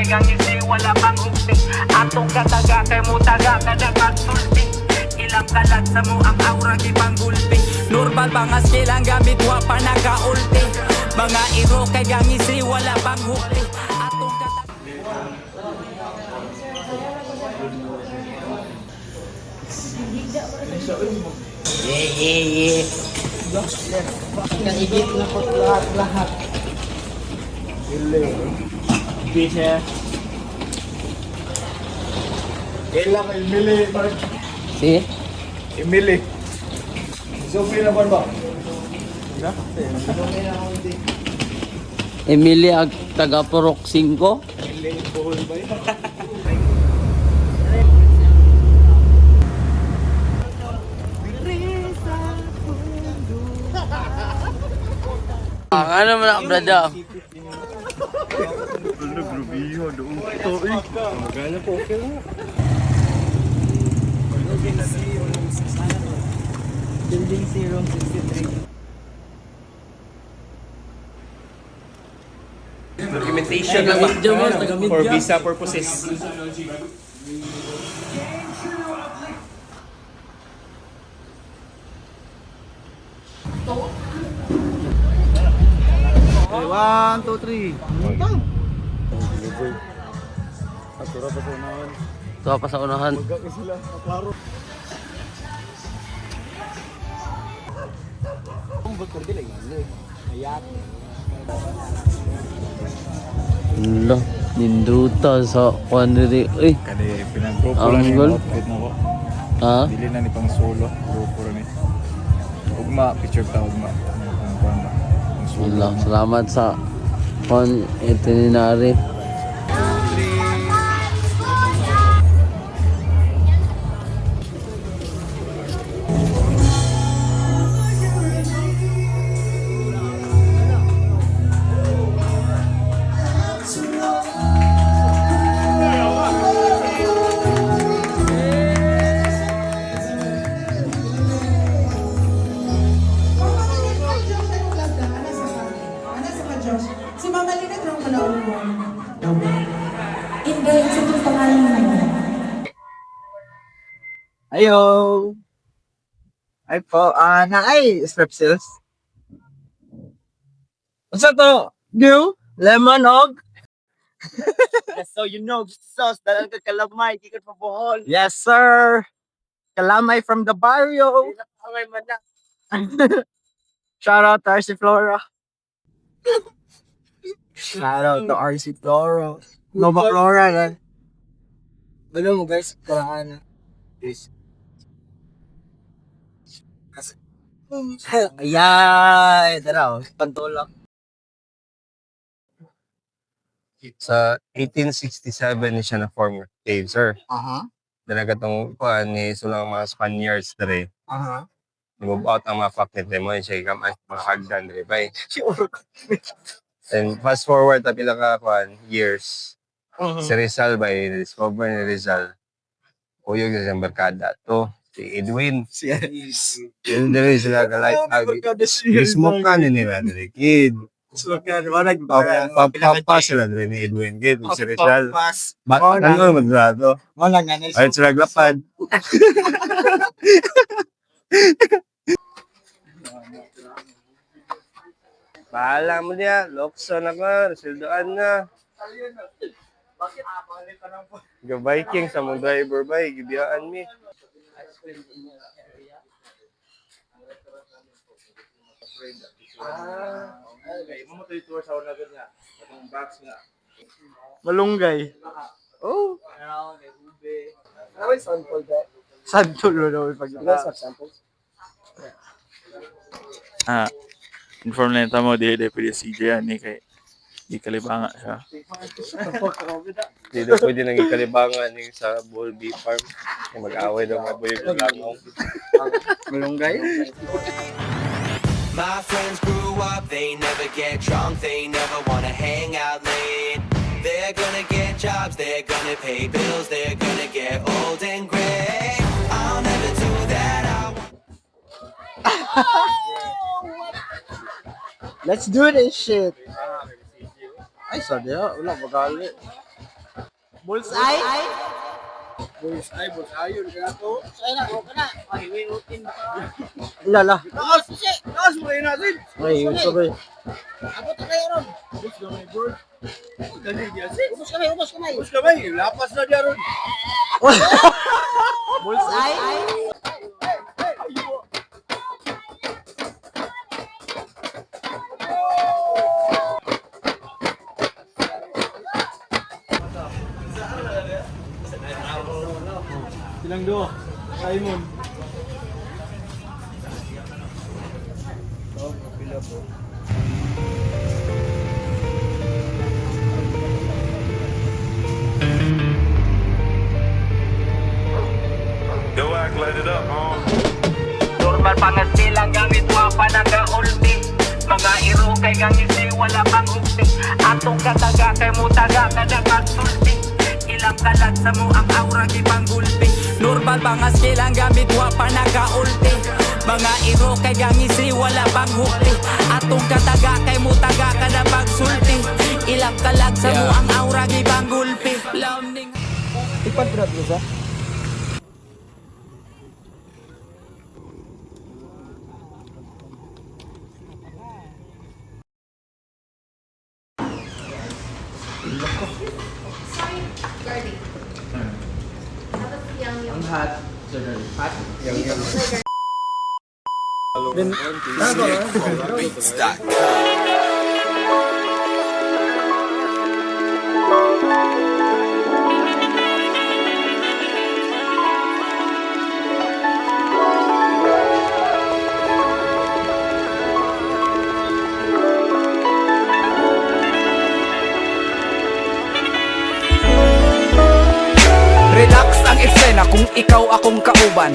kay gangisi wala pang hukti. Atong kataga kay mo taga kada pagsulti. Ilang kalat sa mo ang aura kipang gulpi. Normal ba nga skill ang gamit wa pa naka-ulti. Mga iro kay gangisi wala pang hukti. Atong kataga Yeah. Naigit na po lahat. Bisa. Kailang Emily, Mark. Si? Emily. Sophie na ba? Emily ag taga Purok 5. Emily, buhol ba yun? Ang ano man ang brada? Ano, grubiyo, doon ito eh. Magana po, okay lang. Building 063. Documentation lang ba? For visa purposes. Okay, 1, 2, 3. Atura pa sa unahan. Ito pa sa unahan. Magkaki sila, klaro. Kung ba't kundi lang yan eh. Ayak. Ala, ninduta sa kwaniri. Uy, Kani pinag-grupo Ang lang yung gol. outfit mo ko. ha? Dili na ni pang solo, grupo rin eh. Ugma, picture ta ugma. Ang kuwan ba? Ang solo. Ala, salamat sa itinerary. Si Mama Lina, drone ko na ulo. Hindi, sa itong pangalan mo. Ayo. Ay po, naay strepsils. What's to? New lemon og. So you know, gusto sauce dalan ka kalamay, di ka pa buhol. Yes, sir. Kalamay from the barrio. Shout out to RC Flora. Shout out to RC Flora. Nova Flora lang. Alam mo guys, kailangan na. Please. Ayan! Tara, pantulak. Sa 1867 ni siya na former cave, sir. Aha. Dalaga itong kuhan ni sulang mga Spaniards dere. Aha. Move out ang mga faknet mo, siya ikam ang mga hagdan dere ba. Sure. And fast forward na pila ka kuhan, years. Si Rizal ba, discover ni Rizal. Uyog sa siyang barkada. To, si Edwin. Yes. Yun dere sila ka light agi. Smoke ka ni nila dere, kid. So, kaya wala Papa sila dere ni Edwin, kid. Si Rizal. Pass. Ano maglato? Wala nga na. Ay, sila glapad. Bahala mo niya. Lokson ako. Sildoan na. Ga-biking sa mong driver ba? Gibiyaan mi. Malunggay. Oh. Ano yung sample ba? Sample mo na may pag-ibig. Inform na mo, di pwede CJ yan, kay di kalibanga siya. Hindi na pwede nang ikalibangan yung sa Bull Bee Farm. Mag-away daw mga buhay ko lang. Malunggay? My friends grew up, they never get drunk, they never wanna hang out late. They're gonna get jobs, they're gonna pay bills, they're gonna get old and gray. I'll never do that, Let's do this shit. Ay, sabi ha. Wala, magali. Bullseye? Bullseye, yun. Kaya to. Lala. Taas mo kayo natin. Ay, yun sabay. Ubus kamay, bro. Dali diya. Ubus kamay. Lapas na diya ron. Bullseye? Silang do. Simon. Normal pangas silang gamit wapa naka-ulti. Mga iro kay gangisi wala pang hukti. Atong kataga kay mo taga kada pagsulti. Ilang kalat sa mo ang aura gipanggulpi. Normal pangas silang gamit wapa naka-ulti. Mga iro kay gangisi wala pang hukti. Atong kataga kay mo taga kada pagsulti. Ilang kalat sa mo ang aura gipanggulpi. Launing Ipan-trap mo sa? Relax ang eksena kung ikaw akong kauban.